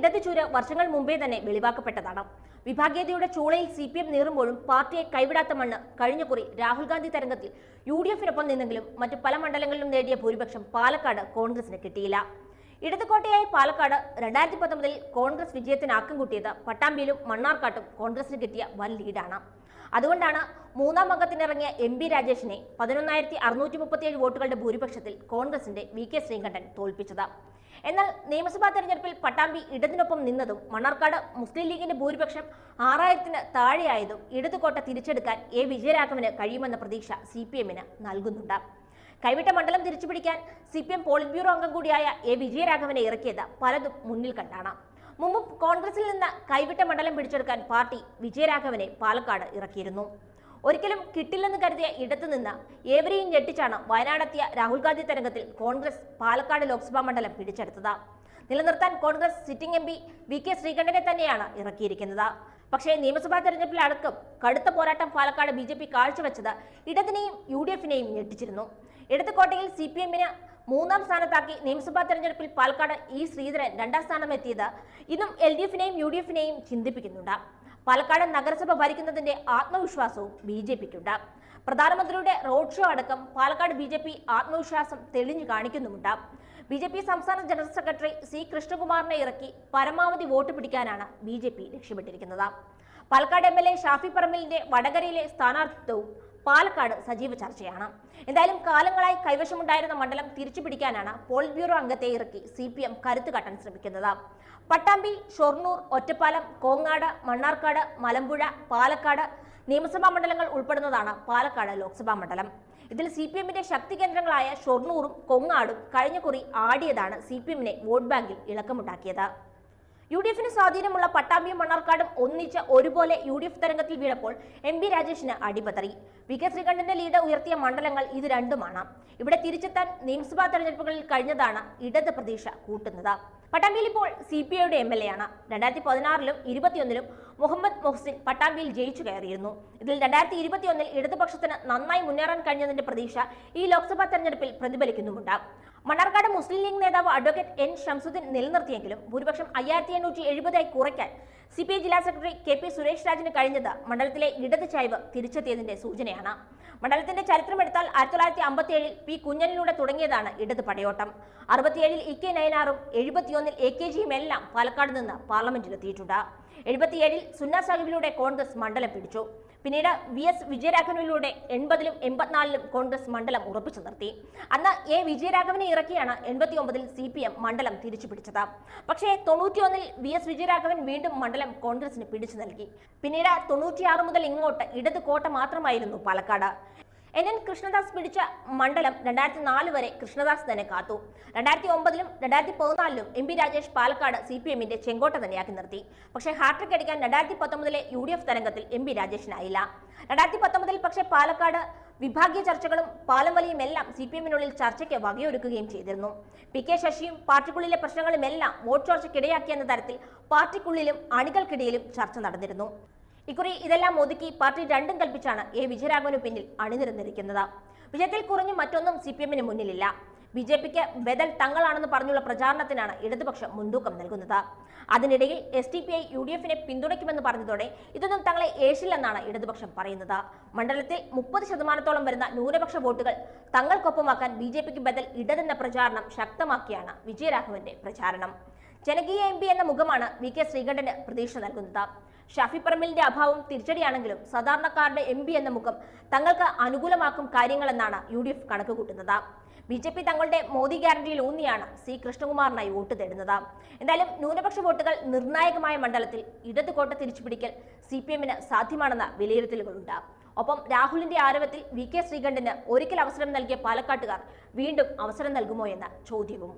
ഇടത് ചൂര് വർഷങ്ങൾ മുമ്പേ തന്നെ വെളിവാക്കപ്പെട്ടതാണ്. വിഭാഗീയതയുടെ ചൂളയിൽ CPM നീറുമ്പോഴും പാർട്ടിയെ കൈവിടാത്ത മണ്ണ് കഴിഞ്ഞ കുറി രാഹുൽ ഗാന്ധി തരംഗത്തിൽ UDF-നൊപ്പം നിന്നെങ്കിലും മറ്റു പല മണ്ഡലങ്ങളിലും നേടിയ ഭൂരിപക്ഷം പാലക്കാട് കോൺഗ്രസിന് കിട്ടിയില്ല. ഇടതുകോട്ടയായ പാലക്കാട് 2019 കോൺഗ്രസ് വിജയത്തിന് ആക്കം കൂട്ടിയത് പട്ടാമ്പിയിലും മണ്ണാർക്കാട്ടും കോൺഗ്രസിന് കിട്ടിയ വൻ ലീഡാണ്. അതുകൊണ്ടാണ് മൂന്നാം അംഗത്തിനിറങ്ങിയ MP രാജേഷിനെ 11,637 വോട്ടുകളുടെ ഭൂരിപക്ഷത്തിൽ കോൺഗ്രസിന്റെ VK ശ്രീകണ്ഠൻ തോൽപ്പിച്ചത്. എന്നാൽ നിയമസഭാ തെരഞ്ഞെടുപ്പിൽ പട്ടാമ്പി ഇടതിനൊപ്പം നിന്നതും മണ്ണാർക്കാട് മുസ്ലിം ലീഗിന്റെ ഭൂരിപക്ഷം 6000-ന് താഴെയായതും ഇടതുകോട്ട തിരിച്ചെടുക്കാൻ A വിജയരാഘവന് കഴിയുമെന്ന പ്രതീക്ഷ CPM-ന് നൽകുന്നുണ്ട്. കൈവിട്ട മണ്ഡലം തിരിച്ചുപിടിക്കാൻ CPM പോളിറ്റ് ബ്യൂറോ അംഗം കൂടിയായ A വിജയരാഘവനെ ഇറക്കിയത് പലതും മുന്നിൽ കണ്ടാണ്. മുമ്പും കോൺഗ്രസിൽ നിന്ന് കൈവിട്ട മണ്ഡലം പിടിച്ചെടുക്കാൻ പാർട്ടി വിജയരാഘവനെ പാലക്കാട് ഇറക്കിയിരുന്നു. ഒരിക്കലും കിട്ടില്ലെന്ന് കരുതിയ ഇടത്തുനിന്ന് ഏവരെയും ഞെട്ടിച്ചാണ് വയനാടെത്തിയ രാഹുൽ ഗാന്ധി തരംഗത്തിൽ കോൺഗ്രസ് പാലക്കാട് ലോക്സഭാ മണ്ഡലം പിടിച്ചെടുത്തത്. നിലനിർത്താൻ കോൺഗ്രസ് സിറ്റിംഗ് MP VK ശ്രീകണ്ഠനെ തന്നെയാണ് ഇറക്കിയിരിക്കുന്നത്. പക്ഷേ നിയമസഭാ തെരഞ്ഞെടുപ്പിൽ അടക്കം കടുത്ത പോരാട്ടം പാലക്കാട് BJP കാഴ്ചവെച്ചത് ഇടതിനെയും UDF-നെയും ഞെട്ടിച്ചിരുന്നു. ഇടതുകോട്ടയിൽ CPM-ന് 3-ാം സ്ഥാനത്താക്കി നിയമസഭാ തെരഞ്ഞെടുപ്പിൽ പാലക്കാട് E ശ്രീധരൻ 2-ാം സ്ഥാനമെത്തിയത് ഇന്നും LDF-നെയും UDF-നെയും ചിന്തിപ്പിക്കുന്നുണ്ട്. പാലക്കാട് നഗരസഭ ഭരിക്കുന്നതിന്റെ ആത്മവിശ്വാസവും BJP-ക്കുണ്ട്. പ്രധാനമന്ത്രിയുടെ റോഡ് ഷോ അടക്കം പാലക്കാട് BJP ആത്മവിശ്വാസം തെളിഞ്ഞു കാണിക്കുന്നുമുണ്ട്. BJP സംസ്ഥാന ജനറൽ സെക്രട്ടറി C കൃഷ്ണകുമാറിനെ ഇറക്കി പരമാവധി വോട്ട് പിടിക്കാനാണ് BJP ലക്ഷ്യമിട്ടിരിക്കുന്നത്. പാലക്കാട് MLA ഷാഫി പറമ്പിലിന്റെ വടകരയിലെ സ്ഥാനാർത്ഥിത്വവും പാലക്കാട് സജീവ ചർച്ചയാണ്. എന്തായാലും കാലങ്ങളായി കൈവശമുണ്ടായിരുന്ന മണ്ഡലം തിരിച്ചുപിടിക്കാനാണ് പോളിറ്റ് ബ്യൂറോ അംഗത്തെ ഇറക്കി CPM കരുത്ത് കാട്ടാൻ ശ്രമിക്കുന്നത്. പട്ടാമ്പി, ഷൊർണൂർ, ഒറ്റപ്പാലം, കോങ്ങാട്, മണ്ണാർക്കാട്, മലമ്പുഴ, പാലക്കാട് നിയമസഭാ മണ്ഡലങ്ങൾ ഉൾപ്പെടുന്നതാണ് പാലക്കാട് ലോക്സഭാ മണ്ഡലം. ഇതിൽ CPM-ന്റെ ശക്തി കേന്ദ്രങ്ങളായ ഷൊർണൂറും കൊങ്ങാടും കഴിഞ്ഞ കുറി ആടിയതാണ് CPM-നെ വോട്ട് ബാങ്കിൽ ഇളക്കമുണ്ടാക്കിയത്. UDF-ന് സ്വാധീനമുള്ള പട്ടാമ്പിയും മണ്ണാർക്കാടും ഒന്നിച്ച് ഒരുപോലെ UDF തരംഗത്തിൽ വീണപ്പോൾ MP രാജേഷിന് അടിപതറി. VK ശ്രീകണ്ഠന്റെ ലീഡ് ഉയർത്തിയ മണ്ഡലങ്ങൾ ഇത് രണ്ടുമാണ്. ഇവിടെ തിരിച്ചെത്താൻ നിയമസഭാ തെരഞ്ഞെടുപ്പുകളിൽ കഴിഞ്ഞതാണ് ഇടത് പ്രതീക്ഷ കൂട്ടുന്നത്. പട്ടാമ്പിയിൽ ഇപ്പോൾ CPI-യുടെ MLA ആണ്. 2016-ലും 2021-ലും മുഹമ്മദ് മൊഹ്സിൻ പട്ടാമ്പിയിൽ ജയിച്ചു കയറിയിരുന്നു. ഇതിൽ 2021-ൽ ഇടതുപക്ഷത്തിന് നന്നായി മുന്നേറാൻ കഴിഞ്ഞതിന്റെ പ്രതീക്ഷ ഈ ലോക്സഭാ തെരഞ്ഞെടുപ്പിൽ പ്രതിഫലിക്കുന്നുമുണ്ട്. മണ്ണാർക്കാട് മുസ്ലിം ലീഗ് നേതാവ് അഡ്വക്കേറ്റ് N ഷംസുദ്ദീൻ നിലനിർത്തിയെങ്കിലും ഭൂരിപക്ഷം 5870 കുറയ്ക്കാൻ CPI ജില്ലാ സെക്രട്ടറി KP സുരേഷ് രാജിന് കഴിഞ്ഞത് മണ്ഡലത്തിലെ ഇടത് ചായ്വ് തിരിച്ചെത്തിയതിന്റെ സൂചനയാണ്. മണ്ഡലത്തിന്റെ ചരിത്രമെടുത്താൽ 1957-ൽ P കുഞ്ഞനിലൂടെ തുടങ്ങിയതാണ് ഇടത് പടയോട്ടം. 67-ൽ EK നയനാറും 71-ൽ AKGയും എല്ലാം പാലക്കാട് നിന്ന് പാർലമെന്റിലെത്തിയിട്ടുണ്ട്. 77-ൽ സുന്ന സാഹിബിലൂടെ കോൺഗ്രസ് മണ്ഡലം പിടിച്ചു. പിന്നീട് VS വിജയരാഘവനിലൂടെ 80-ലും 84-ലും കോൺഗ്രസ് മണ്ഡലം ഉറപ്പിച്ചു നിർത്തി. അന്ന് A വിജയരാഘവനെ ഇറക്കിയാണ് 89-ൽ CPM മണ്ഡലം തിരിച്ചു പിടിച്ചത്. പക്ഷേ 91-ൽ VS വിജയരാഘവൻ വീണ്ടും മണ്ഡലം കോൺഗ്രസിന് പിടിച്ചു നൽകി. പിന്നീട് 96 മുതൽ ഇങ്ങോട്ട് ഇടത് കോട്ട മാത്രമായിരുന്നു പാലക്കാട്. NN കൃഷ്ണദാസ് പിടിച്ച മണ്ഡലം 2004 വരെ കൃഷ്ണദാസ് തന്നെ കാത്തു. 2009-ലും 2014-ലും MP രാജേഷ് പാലക്കാട് CPM-ന്റെ ചെങ്കോട്ട തന്നെയാക്കി നിർത്തി. പക്ഷേ ഹാട്രിക് അടിക്കാൻ 2019-ലെ UDF തരംഗത്തിൽ MP രാജേഷിനായില്ല. 2019-ൽ പക്ഷേ പാലക്കാട് വിഭാഗീയ ചർച്ചകളും പാലം വലിയും എല്ലാം CPM-നുള്ളിൽ ചർച്ചയ്ക്ക് വകയൊരുക്കുകയും ചെയ്തിരുന്നു. PK ശശിയും പാർട്ടിക്കുള്ളിലെ പ്രശ്നങ്ങളുമെല്ലാം വോട്ട് ചോർച്ചയ്ക്കിടയാക്കിയെന്ന തരത്തിൽ പാർട്ടിക്കുള്ളിലും അണികൾക്കിടയിലും ചർച്ച നടന്നിരുന്നു. ഇക്കുറി ഇതെല്ലാം ഒതുക്കി പാർട്ടി രണ്ടും കൽപ്പിച്ചാണ് A വിജയരാഘവന് പിന്നിൽ അണിനിരന്നിരിക്കുന്നത്. വിജയത്തിൽ കുറഞ്ഞു മറ്റൊന്നും CPM-ന് മുന്നിലില്ല. BJP-ക്ക് ബദൽ തങ്ങളാണെന്ന് പറഞ്ഞുള്ള പ്രചാരണത്തിനാണ് ഇടതുപക്ഷം മുൻതൂക്കം നൽകുന്നത്. അതിനിടയിൽ SDPI UDF-നെ പിന്തുണയ്ക്കുമെന്ന് പറഞ്ഞതോടെ ഇതൊന്നും തങ്ങളെ ഏഷില്ലെന്നാണ് ഇടതുപക്ഷം പറയുന്നത്. മണ്ഡലത്തിൽ 30% വരുന്ന ന്യൂനപക്ഷ വോട്ടുകൾ തങ്ങൾക്കൊപ്പമാക്കാൻ BJP-ക്ക് ബദൽ ഇടതെന്ന പ്രചാരണം ശക്തമാക്കിയാണ് വിജയരാഘവന്റെ പ്രചാരണം. ജനകീയ MP എന്ന മുഖമാണ് VK ശ്രീകണ്ഠന് പ്രതീക്ഷ നൽകുന്നത്. ഷാഫി പറമ്പിലിന്റെ അഭാവം തിരിച്ചടിയാണെങ്കിലും സാധാരണക്കാരുടെ MP എന്ന മുഖം തങ്ങൾക്ക് അനുകൂലമാക്കും കാര്യങ്ങളെന്നാണ് UDF കണക്കുകൂട്ടുന്നത്. BJP തങ്ങളുടെ മോദി ഗ്യാരണ്ടിയിൽ ഊന്നിയാണ് C കൃഷ്ണകുമാറിനായി വോട്ട് തേടുന്നത്. എന്തായാലും ന്യൂനപക്ഷ വോട്ടുകൾ നിർണായകമായ മണ്ഡലത്തിൽ ഇടത് കോട്ട തിരിച്ചുപിടിക്കൽ CPM-ന് സാധ്യമാണെന്ന വിലയിരുത്തലുകളുണ്ട്. ഒപ്പം രാഹുലിന്റെ ആരവത്തിൽ VK ശ്രീകണ്ഠന് ഒരിക്കൽ അവസരം നൽകിയ പാലക്കാട്ടുകാർ വീണ്ടും അവസരം നൽകുമോ എന്ന ചോദ്യവും.